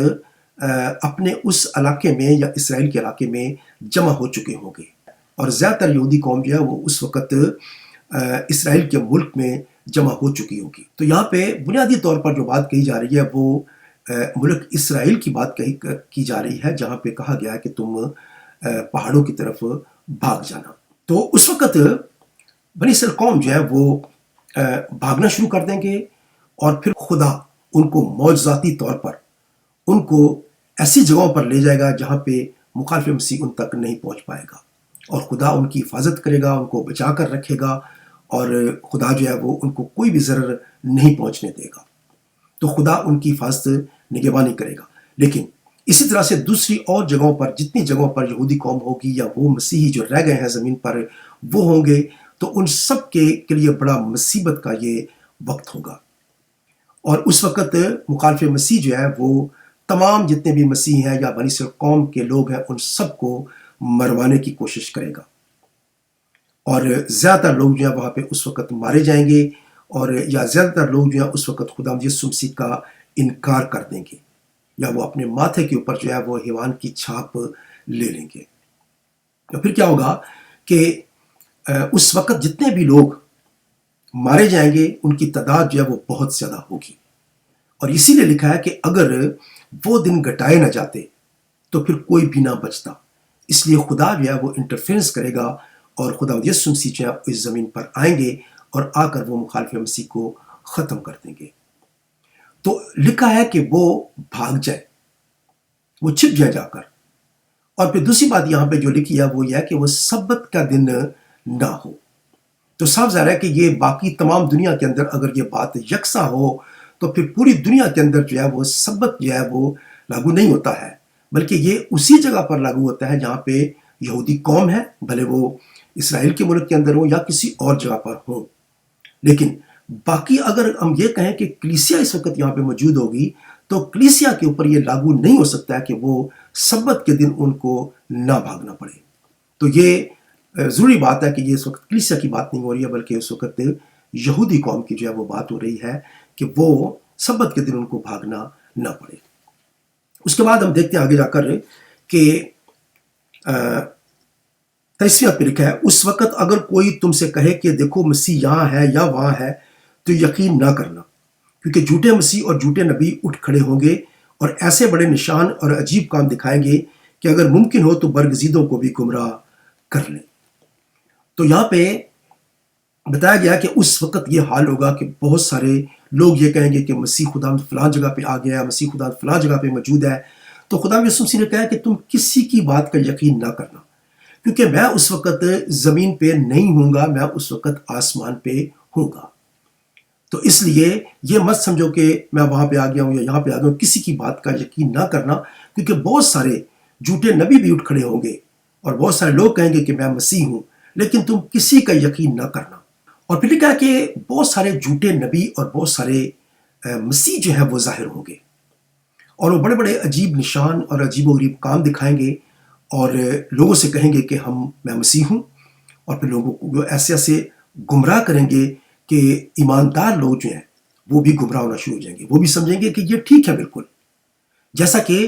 اپنے اس علاقے میں یا اسرائیل کے علاقے میں جمع ہو چکے ہوں گے، اور زیادہ تر یہودی قوم جو ہے وہ اس وقت اسرائیل کے ملک میں جمع ہو چکی ہوگی۔ تو یہاں پہ بنیادی طور پر جو بات کہی جا رہی ہے وہ ملک اسرائیل کی بات کی جا رہی ہے، جہاں پہ کہا گیا ہے کہ تم پہاڑوں کی طرف بھاگ جانا۔ تو اس وقت بنی اسرائیل قوم جو ہے وہ بھاگنا شروع کر دیں گے، اور پھر خدا ان کو معجزاتی طور پر ان کو ایسی جگہوں پر لے جائے گا جہاں پہ مخالف مسیح ان تک نہیں پہنچ پائے گا، اور خدا ان کی حفاظت کرے گا، ان کو بچا کر رکھے گا، اور خدا جو ہے وہ ان کو کوئی بھی ضرر نہیں پہنچنے دے گا۔ تو خدا ان کی حفاظت نگہبانی کرے گا۔ لیکن اسی طرح سے دوسری اور جگہوں پر، جتنی جگہوں پر یہودی قوم ہوگی یا وہ مسیحی جو رہ گئے ہیں زمین پر وہ ہوں گے، تو ان سب کے لیے بڑا مصیبت کا یہ وقت ہوگا، اور اس وقت مخالف مسیح جو ہے وہ تمام جتنے بھی مسیح ہیں یا بنی اسرائیل قوم کے لوگ ہیں ان سب کو مروانے کی کوشش کرے گا، اور زیادہ تر لوگ جو ہیں وہاں پہ اس وقت مارے جائیں گے، اور یا زیادہ تر لوگ جو ہیں اس وقت خدا یسوع مسیح کا انکار کر دیں گے، یا وہ اپنے ماتھے کے اوپر جو ہے وہ حیوان کی چھاپ لے لیں گے۔ تو پھر کیا ہوگا کہ اس وقت جتنے بھی لوگ مارے جائیں گے ان کی تعداد جو ہے وہ بہت زیادہ ہوگی، اور اسی لیے لکھا ہے کہ اگر وہ دن گھٹائے نہ جاتے تو پھر کوئی بھی نہ بچتا۔ اس لیے خدا جو ہے وہ انٹرفیرنس کرے گا، اور خدا یسوع مسیح جو ہے اس زمین پر آئیں گے اور آ کر وہ مخالف مسیح کو ختم کر دیں گے۔ تو لکھا ہے کہ وہ بھاگ جائے، وہ چھپ جائے جا کر۔ اور پھر دوسری بات یہاں پہ جو لکھی ہے وہ یہ ہے کہ وہ سبت کا دن نہ ہو۔ تو صاف ظاہر ہے کہ یہ باقی تمام دنیا کے اندر اگر یہ بات یکساں ہو تو پھر پوری دنیا کے اندر جو ہے وہ سبت جو ہے وہ لاگو نہیں ہوتا ہے، بلکہ یہ اسی جگہ پر لاگو ہوتا ہے جہاں پہ یہودی قوم ہے، بھلے وہ اسرائیل کے ملک کے اندر ہو یا کسی اور جگہ پر ہو۔ لیکن باقی اگر ہم یہ کہیں کہ کلیسیا اس وقت یہاں پہ موجود ہوگی تو کلیسیا کے اوپر یہ لاگو نہیں ہو سکتا ہے کہ وہ سبت کے دن ان کو نہ بھاگنا پڑے۔ تو یہ ضروری بات ہے کہ یہ اس وقت کلیسیا کی بات نہیں ہو رہی ہے، بلکہ اس وقت یہودی قوم کی جو ہے وہ بات ہو رہی ہے کہ وہ سبت کے دن ان کو بھاگنا نہ پڑے۔ اس کے بعد ہم دیکھتے ہیں آگے جا کر کہ 23 پہ لکھا ہے، اس وقت اگر کوئی تم سے کہے کہ دیکھو مسیح یہاں ہے یا وہاں ہے تو یقین نہ کرنا، کیونکہ جھوٹے مسیح اور جھوٹے نبی اٹھ کھڑے ہوں گے اور ایسے بڑے نشان اور عجیب کام دکھائیں گے کہ اگر ممکن ہو تو برگزیدوں کو بھی گمراہ کر لیں۔ تو یہاں پہ بتایا گیا کہ اس وقت یہ حال ہوگا کہ بہت سارے لوگ یہ کہیں گے کہ مسیح خدا فلاں جگہ پہ آ گیا ہے، مسیح خدا فلاں جگہ پہ موجود ہے۔ تو خدا یسوع مسیح نے کہا کہ تم کسی کی بات کا یقین نہ کرنا، کیونکہ میں اس وقت زمین پہ نہیں ہوں گا، میں اس وقت آسمان پہ ہوں گا۔ تو اس لیے یہ مت سمجھو کہ میں وہاں پہ آ گیا ہوں یا یہاں پہ آ گیا ہوں، کسی کی بات کا یقین نہ کرنا، کیونکہ بہت سارے جھوٹے نبی بھی اٹھ کھڑے ہوں گے اور بہت سارے لوگ کہیں گے کہ میں مسیح ہوں، لیکن تم کسی کا یقین نہ کرنا۔ اور پھر لکھا ہے کہ بہت سارے جھوٹے نبی اور بہت سارے مسیح جو ہے وہ ظاہر ہوں گے، اور وہ بڑے بڑے عجیب نشان اور عجیب و غریب کام دکھائیں گے اور لوگوں سے کہیں گے کہ میں مسیح ہوں، اور پھر لوگوں کو ایسے ایسے گمراہ کریں گے کہ ایماندار لوگ جو ہیں وہ بھی گمراہ ہونا شروع ہو جائیں گے، وہ بھی سمجھیں گے کہ یہ ٹھیک ہے بالکل، جیسا کہ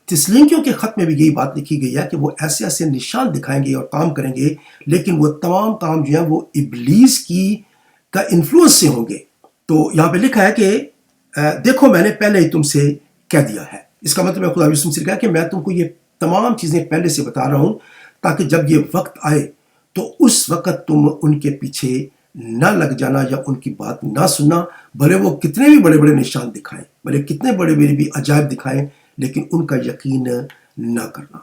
تسلینکیوں کے خط میں بھی یہی بات لکھی گئی ہے کہ وہ ایسے ایسے نشان دکھائیں گے اور کام کریں گے، لیکن وہ تمام کام جو ہیں وہ ابلیس کا انفلوئنس سے ہوں گے۔ تو یہاں پہ لکھا ہے کہ دیکھو میں نے پہلے ہی تم سے کہہ دیا ہے۔ اس کا مطلب ہے خدا یسوع مسیح نے کہا کہ میں تم کو یہ تمام چیزیں پہلے سے بتا رہا ہوں تاکہ جب یہ وقت آئے تو اس وقت تم ان کے پیچھے نہ لگ جانا یا ان کی بات نہ سننا، بھلے وہ کتنے بھی بڑے بڑے نشان دکھائیں، بھلے کتنے بڑے بڑے بھی عجائب دکھائیں، لیکن ان کا یقین نہ کرنا۔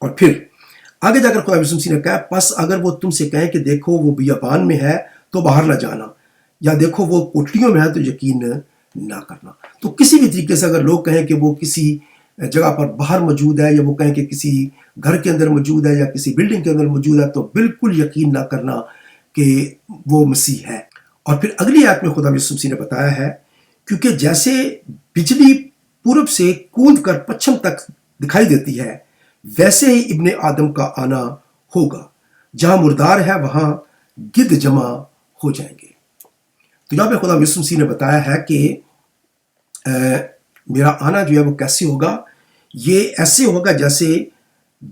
اور پھر آگے جا کر خدا یسوع مسیح نے کہا پس اگر وہ تم سے کہیں کہ دیکھو وہ بیابان میں ہے تو باہر نہ جانا، یا دیکھو وہ کوٹڑیوں میں ہے تو یقین نہ کرنا۔ تو کسی بھی طریقے سے اگر لوگ کہیں کہ وہ کسی جگہ پر باہر موجود ہے، یا وہ کہیں کہ کسی گھر کے اندر موجود ہے یا کسی بلڈنگ کے اندر موجود ہے، تو بالکل یقین نہ کرنا کہ وہ مسیح ہے۔ اور پھر اگلی آیت میں خدا یسوع مسیح نے بتایا ہے کیونکہ جیسے بجلی پورب سے کوند کر پچھم تک دکھائی دیتی ہے، ویسے ہی ابن آدم کا آنا ہوگا، جہاں مردار ہے وہاں گدھ جمع ہو جائیں گے۔ تو یہاں پہ خدا یسوع مسیح نے بتایا ہے کہ میرا آنا جو ہے وہ کیسے ہوگا، یہ ایسے ہوگا جیسے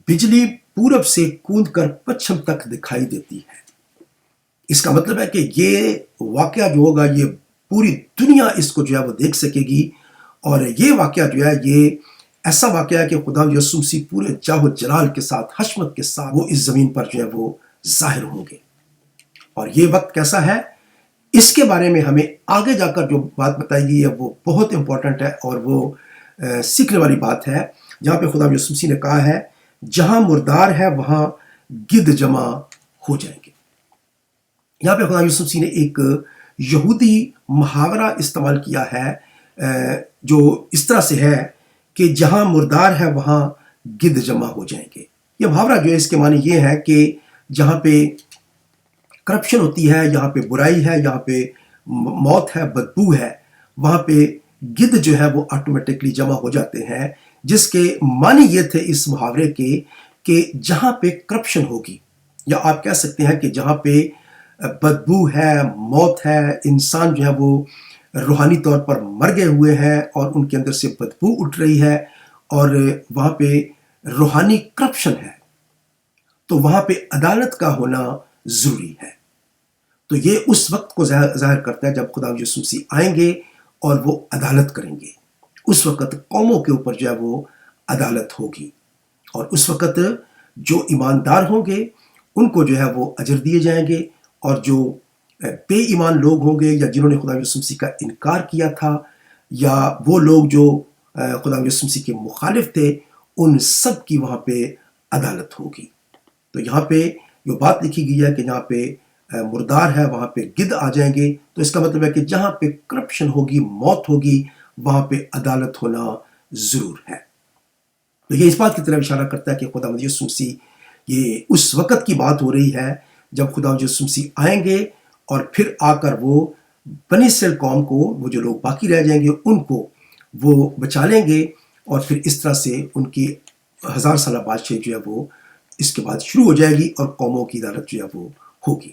بجلی پورب سے کوند کر پچھم تک دکھائی دیتی ہے۔ اس کا مطلب ہے کہ یہ واقعہ جو ہوگا یہ پوری دنیا اس کو جو ہے وہ دیکھ سکے گی، اور یہ واقعہ جو ہے یہ ایسا واقعہ ہے کہ خدا یسوع مسیح پورے جاہ و جلال کے ساتھ، حشمت کے ساتھ وہ اس زمین پر جو ہے وہ ظاہر ہوں گے۔ اور یہ وقت کیسا ہے، اس کے بارے میں ہمیں آگے جا کر جو بات بتائی گئی ہے وہ بہت امپورٹنٹ ہے، اور وہ سیکھنے والی بات ہے، جہاں پہ خدا یسوع مسیح نے کہا ہے جہاں مردار ہے وہاں گدھ جمع ہو جائیں گے۔ یہاں پہ خدا یسوع مسیح نے ایک یہودی محاورہ استعمال کیا ہے جو اس طرح سے ہے کہ جہاں مردار ہے وہاں گدھ جمع ہو جائیں گے۔ یہ محاورہ جو ہے اس کے معنی یہ ہے کہ جہاں پہ کرپشن ہوتی ہے، یہاں پہ برائی ہے، یہاں پہ موت ہے، بدبو ہے، وہاں پہ گدھ جو ہے وہ آٹومیٹکلی جمع ہو جاتے ہیں، جس کے معنی یہ تھے اس محاورے کے کہ جہاں پہ کرپشن ہوگی، یا آپ کہہ سکتے ہیں کہ جہاں پہ بدبو ہے، موت ہے، انسان جو ہے وہ روحانی طور پر مر گئے ہوئے ہیں اور ان کے اندر سے بدبو اٹھ رہی ہے، اور وہاں پہ روحانی کرپشن ہے، تو وہاں پہ عدالت کا ہونا ضروری ہے۔ تو یہ اس وقت کو ظاہر کرتا ہے جب خدا یسوع مسیح آئیں گے اور وہ عدالت کریں گے۔ اس وقت قوموں کے اوپر جو ہے وہ عدالت ہوگی، اور اس وقت جو ایماندار ہوں گے ان کو جو ہے وہ اجر دیے جائیں گے، اور جو بے ایمان لوگ ہوں گے یا جنہوں نے خدا یسوع مسیح کا انکار کیا تھا، یا وہ لوگ جو خدا یسوع مسیح کے مخالف تھے، ان سب کی وہاں پہ عدالت ہوگی۔ تو یہاں پہ جو بات لکھی گئی ہے کہ جہاں پہ مردار ہے وہاں پہ گدھ آ جائیں گے، تو اس کا مطلب ہے کہ جہاں پہ کرپشن ہوگی، موت ہوگی، وہاں پہ عدالت ہونا ضرور ہے۔ تو یہ اس بات کی طرف اشارہ کرتا ہے کہ خدا یسوع مسیح، یہ اس وقت کی بات ہو رہی ہے جب خدا یسوع مسیح آئیں گے، اور پھر آ کر وہ بنی اسرائیل قوم کو، وہ جو لوگ باقی رہ جائیں گے ان کو وہ بچا لیں گے، اور پھر اس طرح سے ان کی 1000 سالہ بادشاہی جو ہے وہ اس کے بعد شروع ہو جائے گی، اور قوموں کی عدالت جو ہے وہ ہوگی۔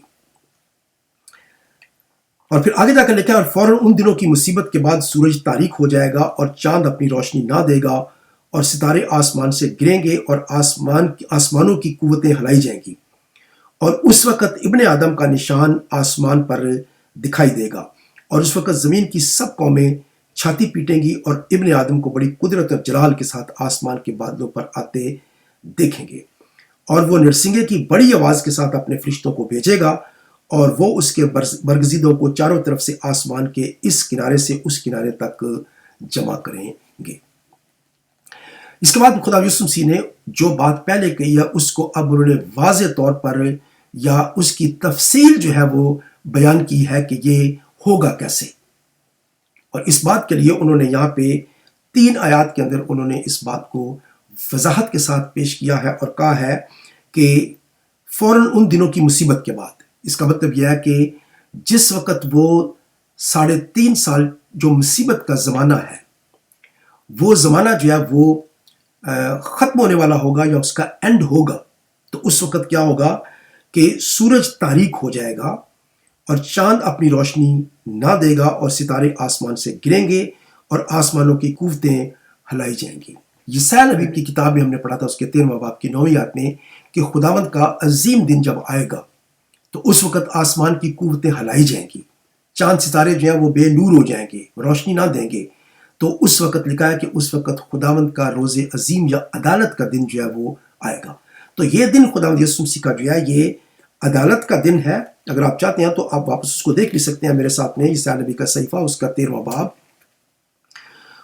اور پھر آگے جا کر لکھا ہے اور فوراً ان دنوں کی مصیبت کے بعد سورج تاریک ہو جائے گا اور چاند اپنی روشنی نہ دے گا، اور ستارے آسمان سے گریں گے، اور آسمانوں کی قوتیں ہلائی جائیں گی، اور اس وقت ابن آدم کا نشان آسمان پر دکھائی دے گا، اور اس وقت زمین کی سب قومیں چھاتی پیٹیں گی اور ابن آدم کو بڑی قدرت اور جلال کے ساتھ آسمان کے بادلوں پر آتے دیکھیں گے، اور وہ نرسنگے کی بڑی آواز کے ساتھ اپنے فرشتوں کو بھیجے گا، اور وہ اس کے برگزیدوں کو چاروں طرف سے آسمان کے اس کنارے سے اس کنارے تک جمع کریں گے۔ اس کے بعد خدا یسوع مسیح نے جو بات پہلے کہی ہے اس کو اب انہوں نے واضح طور پر، یا اس کی تفصیل جو ہے وہ بیان کی ہے کہ یہ ہوگا کیسے۔ اور اس بات کے لیے انہوں نے یہاں پہ 3 آیات کے اندر انہوں نے اس بات کو وضاحت کے ساتھ پیش کیا ہے، اور کہا ہے کہ فوراً ان دنوں کی مصیبت کے بعد، اس کا مطلب یہ ہے کہ جس وقت وہ 3.5 سال جو مصیبت کا زمانہ ہے، وہ زمانہ جو ہے وہ ختم ہونے والا ہوگا، یا اس کا اینڈ ہوگا، تو اس وقت کیا ہوگا کہ سورج تاریک ہو جائے گا، اور چاند اپنی روشنی نہ دے گا، اور ستارے آسمان سے گریں گے، اور آسمانوں کی قوتیں ہلائی جائیں گی۔ یسایا نبی کی کتاب میں ہم نے پڑھا تھا اس کے 13واں باب کی 9ویں آیت میں کہ خداوند کا عظیم دن جب آئے گا تو اس وقت آسمان کی قوتیں ہلائی جائیں گی، چاند ستارے جو ہیں وہ بے نور ہو جائیں گے، روشنی نہ دیں گے. تو اس وقت لکھا ہے کہ اس وقت خداوند کا روز عظیم یا عدالت کا دن جو ہے وہ آئے گا. تو یہ دن خداوند یسوع مسیح کا جو ہے یہ عدالت کا دن ہے. اگر آپ چاہتے ہیں تو آپ واپس اس کو دیکھ لی سکتے ہیں میرے ساتھ میں، یسایا نبی کا صحیفہ اس کا 13واں باب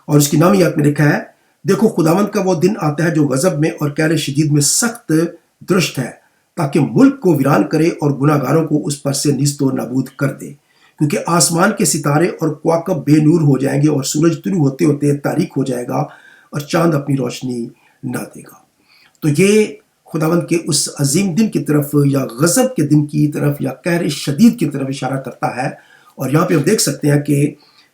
اور اس کی 9ویں آیت میں لکھا ہے، دیکھو خداوند کا وہ دن آتا ہے جو غضب میں اور قہر شدید میں سخت درشت ہے، تاکہ ملک کو ویران کرے اور گناہ گاروں کو اس پر سے نیست و نابود کر دے. کیونکہ آسمان کے ستارے اور کواکب بے نور ہو جائیں گے اور سورج طلوع ہوتے ہوتے تاریک ہو جائے گا اور چاند اپنی روشنی نہ دے گا. تو یہ خداوند کے اس عظیم دن کی طرف یا غضب کے دن کی طرف یا قہر شدید کی طرف اشارہ کرتا ہے. اور یہاں پہ ہم دیکھ سکتے ہیں کہ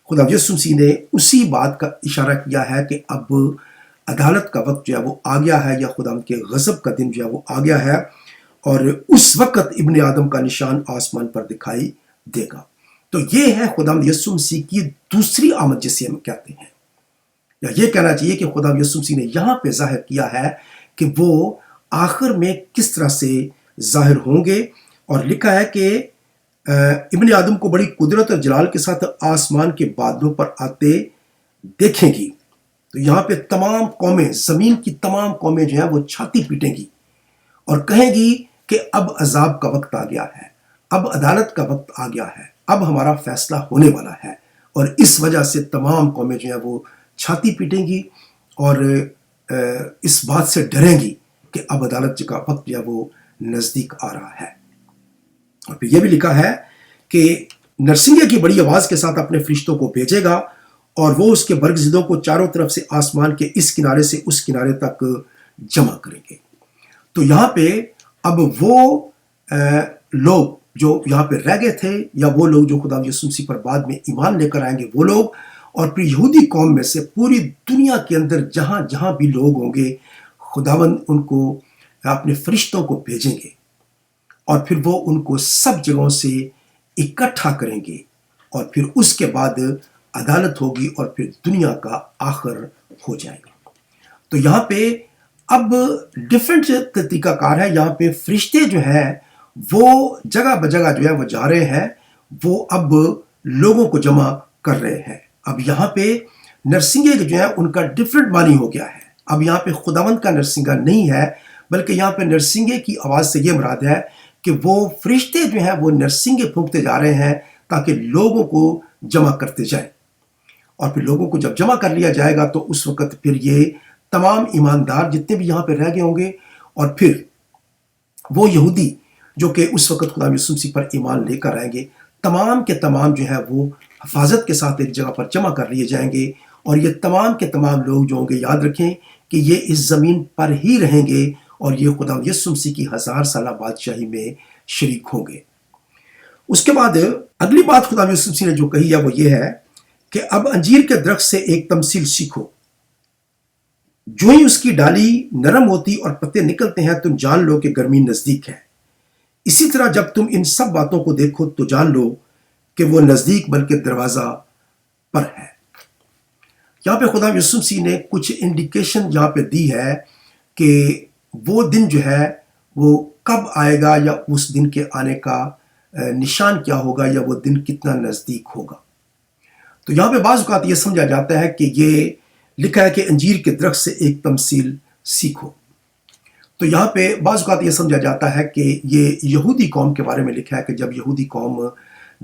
خدا یسوع مسیح نے اسی بات کا اشارہ کیا ہے کہ اب عدالت کا وقت جو ہے وہ آ گیا ہے، یا خداوند کے غضب کا دن جو ہے وہ آ گیا ہے، اور اس وقت ابن آدم کا نشان آسمان پر دکھائی دے گا. تو یہ ہے خداوند یسوع مسیح کی دوسری آمد جسے ہم کہتے ہیں، یا یہ کہنا چاہیے کہ خداوند یسوع مسیح نے یہاں پہ ظاہر کیا ہے کہ وہ آخر میں کس طرح سے ظاہر ہوں گے. اور لکھا ہے کہ ابن آدم کو بڑی قدرت اور جلال کے ساتھ آسمان کے بادلوں پر آتے دیکھیں گی. تو یہاں پہ تمام قومیں، زمین کی تمام قومیں جو ہیں وہ چھاتی پیٹیں گی اور کہیں گی کہ اب عذاب کا وقت آ گیا ہے، اب عدالت کا وقت آ گیا ہے، اب ہمارا فیصلہ ہونے والا ہے. اور اس وجہ سے تمام قومیں جو ہیں وہ چھاتی پیٹیں گی اور اس بات سے ڈریں گی کہ اب عدالت کا وقت جو ہے وہ نزدیک آ رہا ہے. اور پھر یہ بھی لکھا ہے کہ نرسنگے کی بڑی آواز کے ساتھ اپنے فرشتوں کو بھیجے گا اور وہ اس کے برگزیدوں کو چاروں طرف سے آسمان کے اس کنارے سے اس کنارے تک جمع کریں گے. تو یہاں پہ اب وہ لوگ جو یہاں پہ رہ گئے تھے، یا وہ لوگ جو خدا یسوع مسیح پر بعد میں ایمان لے کر آئیں گے وہ لوگ، اور پھر یہودی قوم میں سے پوری دنیا کے اندر جہاں جہاں بھی لوگ ہوں گے خداوند ان کو اپنے فرشتوں کو بھیجیں گے اور پھر وہ ان کو سب جگہوں سے اکٹھا کریں گے، اور پھر اس کے بعد عدالت ہوگی اور پھر دنیا کا آخر ہو جائے گا. تو یہاں پہ اب ڈیفرنٹ طریقہ کار ہے. یہاں پہ فرشتے جو ہیں وہ جگہ بجگہ جو ہے وہ جا رہے ہیں، وہ اب لوگوں کو جمع کر رہے ہیں. اب یہاں پہ نرسنگے جو ہے ان کا ڈیفرنٹ معنی ہو گیا ہے. اب یہاں پہ خداوند کا نرسنگا نہیں ہے، بلکہ یہاں پہ نرسنگے کی آواز سے یہ مراد ہے کہ وہ فرشتے جو ہیں وہ نرسنگے پھونکتے جا رہے ہیں تاکہ لوگوں کو جمع کرتے جائیں. اور پھر لوگوں کو جب جمع کر لیا جائے گا تو اس وقت پھر یہ تمام ایماندار جتنے بھی یہاں پہ رہ گئے ہوں گے، اور پھر وہ یہودی جو کہ اس وقت خدا یسوع مسیح پر ایمان لے کر آئیں گے، تمام کے تمام جو ہے وہ حفاظت کے ساتھ ایک جگہ پر جمع کر لیے جائیں گے. اور یہ تمام کے تمام لوگ جو ہوں گے یاد رکھیں کہ یہ اس زمین پر ہی رہیں گے اور یہ خدا یسوع مسیح کی 1000 سالہ بادشاہی میں شریک ہوں گے. اس کے بعد اگلی بات خدا یسوع مسیح نے جو کہی ہے وہ یہ ہے کہ اب انجیر کے درخت سے ایک تمثیل سیکھو. جو ہی اس کی ڈالی نرم ہوتی اور پتے نکلتے ہیں تم جان لو کہ گرمی نزدیک ہے. اسی طرح جب تم ان سب باتوں کو دیکھو تو جان لو کہ وہ نزدیک بلکہ دروازہ پر ہے. یہاں پہ خدا یسوع مسیح نے کچھ انڈیکیشن یہاں پہ دی ہے کہ وہ دن جو ہے وہ کب آئے گا، یا اس دن کے آنے کا نشان کیا ہوگا، یا وہ دن کتنا نزدیک ہوگا. تو یہاں پہ بعض اوقات یہ سمجھا جاتا ہے کہ یہ لکھا ہے کہ انجیر کے درخت سے ایک تمثیل سیکھو. تو یہاں پہ بعض اوقات یہ سمجھا جاتا ہے کہ یہ یہودی قوم کے بارے میں لکھا ہے کہ جب یہودی قوم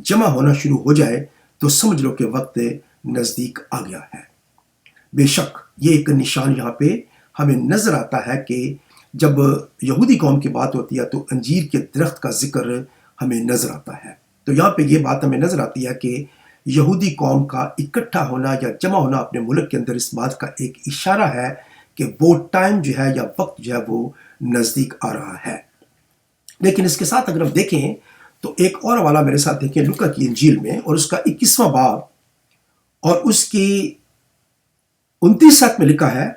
جمع ہونا شروع ہو جائے تو سمجھ لو کہ وقت نزدیک آ گیا ہے. بے شک یہ ایک نشان یہاں پہ ہمیں نظر آتا ہے کہ جب یہودی قوم کی بات ہوتی ہے تو انجیر کے درخت کا ذکر ہمیں نظر آتا ہے. تو یہاں پہ یہ بات ہمیں نظر آتی ہے کہ یہودی قوم کا اکٹھا ہونا یا جمع ہونا اپنے ملک کے اندر اس بات کا ایک اشارہ ہے کہ وہ ٹائم جو ہے یا وقت جو ہے وہ نزدیک آ رہا ہے. لیکن اس کے ساتھ اگر ہم دیکھیں تو ایک اور حوالہ میرے ساتھ دیکھیں لوکا کی انجیل میں اور اس کا 21واں باب اور اس کی 29 آیت میں لکھا ہے،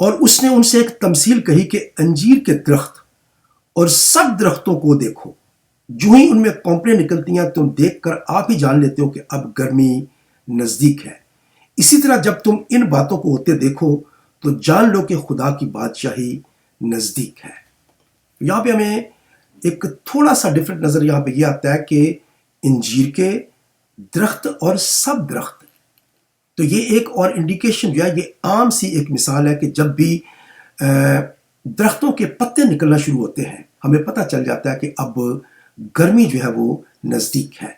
اور اس نے ان سے ایک تمثیل کہی کہ انجیر کے درخت اور سب درختوں کو دیکھو، جو ہی ان میں کونپلیں نکلتی ہیں تم دیکھ کر آپ ہی جان لیتے ہو کہ اب گرمی نزدیک ہے. اسی طرح جب تم ان باتوں کو ہوتے دیکھو تو جان لو کہ خدا کی بادشاہی نزدیک ہے۔ یہاں پہ ہمیں ایک تھوڑا سا ڈفرینٹ نظر یہاں پہ یہ آتا ہے کہ انجیر کے درخت اور سب درخت، تو یہ ایک اور انڈیکیشن جو ہے، یہ عام سی ایک مثال ہے کہ جب بھی درختوں کے پتے نکلنا شروع ہوتے ہیں، ہمیں پتہ چل جاتا ہے کہ اب گرمی جو ہے وہ نزدیک ہے۔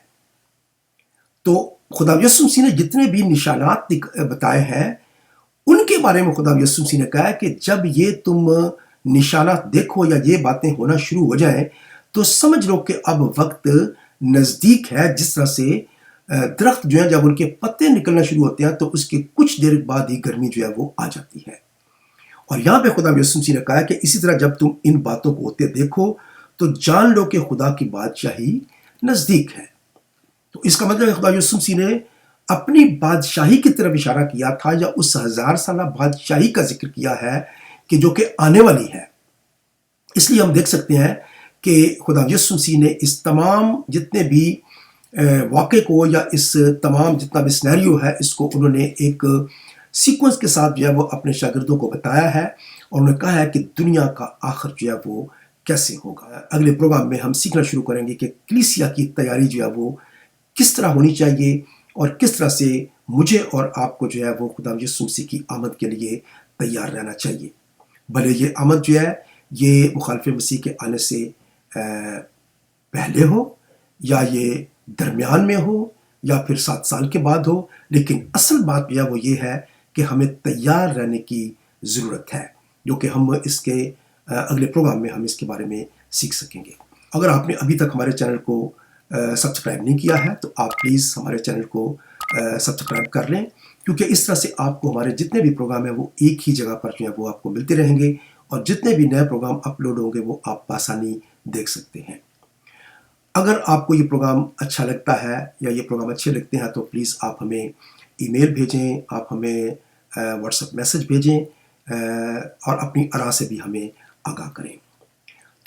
تو خدا یسوع مسیح نے جتنے بھی نشانات بتائے ہیں، ان کے بارے میں خدا یسوع مسیح نے کہا ہے کہ جب یہ تم نشانات دیکھو یا یہ باتیں ہونا شروع ہو جائیں تو سمجھ لو کہ اب وقت نزدیک ہے۔ جس طرح سے درخت جو ہیں جب ان کے پتے نکلنا شروع ہوتے ہیں تو اس کے کچھ دیر بعد ہی گرمی جو ہے وہ آ جاتی ہے۔ اور یہاں پہ خدا یسوع مسیح نے کہا ہے کہ اسی طرح جب تم ان باتوں کو ہوتے دیکھو تو جان لو کہ خدا کی بادشاہی نزدیک ہے۔ تو اس کا مطلب ہے خدا یسوع مسیح نے اپنی بادشاہی کی طرف اشارہ کیا تھا، یا اس 1000 سالہ بادشاہی کا ذکر کیا ہے کہ جو کہ آنے والی ہے۔ اس لیے ہم دیکھ سکتے ہیں کہ خدا یسوع مسیح نے اس تمام جتنے بھی واقعے کو، یا اس تمام جتنا بھی سینیریو ہے، اس کو انہوں نے ایک سیکوینس کے ساتھ جو ہے وہ اپنے شاگردوں کو بتایا ہے، اور انہوں نے کہا ہے کہ دنیا کا آخر جو ہے وہ کیسے ہوگا۔ اگلے پروگرام میں ہم سیکھنا شروع کریں گے کہ کلیسیا کی تیاری جو ہے وہ کس طرح ہونی چاہیے، اور کس طرح سے مجھے اور آپ کو جو ہے وہ خدا یسوع مسیح کی آمد کے لیے تیار رہنا چاہیے۔ بھلے یہ آمد جو ہے یہ مخالف مسیح کے آنے سے پہلے ہو، یا یہ درمیان میں ہو، یا پھر 7 سال کے بعد ہو، لیکن اصل بات جو ہے وہ یہ ہے کہ ہمیں تیار رہنے کی ضرورت ہے، جو کہ ہم اس کے اگلے پروگرام میں ہم اس کے بارے میں سیکھ سکیں گے۔ اگر آپ نے ابھی تک ہمارے چینل کو سبسکرائب نہیں کیا ہے تو آپ پلیز ہمارے چینل کو سبسکرائب کر لیں، کیونکہ اس طرح سے آپ کو ہمارے جتنے بھی پروگرام ہیں وہ ایک ہی جگہ پر جو ہیں وہ آپ کو ملتے رہیں گے، اور جتنے بھی نئے پروگرام اپلوڈ ہوں گے وہ آپ بآسانی دیکھ سکتے ہیں۔ اگر آپ کو یہ پروگرام اچھا لگتا ہے یا یہ پروگرام اچھے لگتے ہیں تو پلیز آپ ہمیں ای میل بھیجیں، آپ ہمیں واٹس ایپ میسج بھیجیں، اور اپنی آراء سے بھی ہمیں آگاہ کریں۔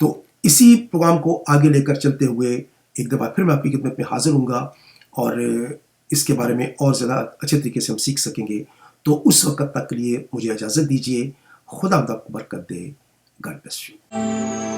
تو اسی پروگرام کو آگے لے کر چلتے ہوئے ایک دفعہ پھر میں آپ کی خدمت میں حاضر ہوں گا، اور اس کے بارے میں اور زیادہ اچھے طریقے سے ہم سیکھ سکیں گے۔ تو اس وقت تک کے لیے مجھے اجازت دیجیے۔ خدا آپ کو برکت دے۔ God bless you.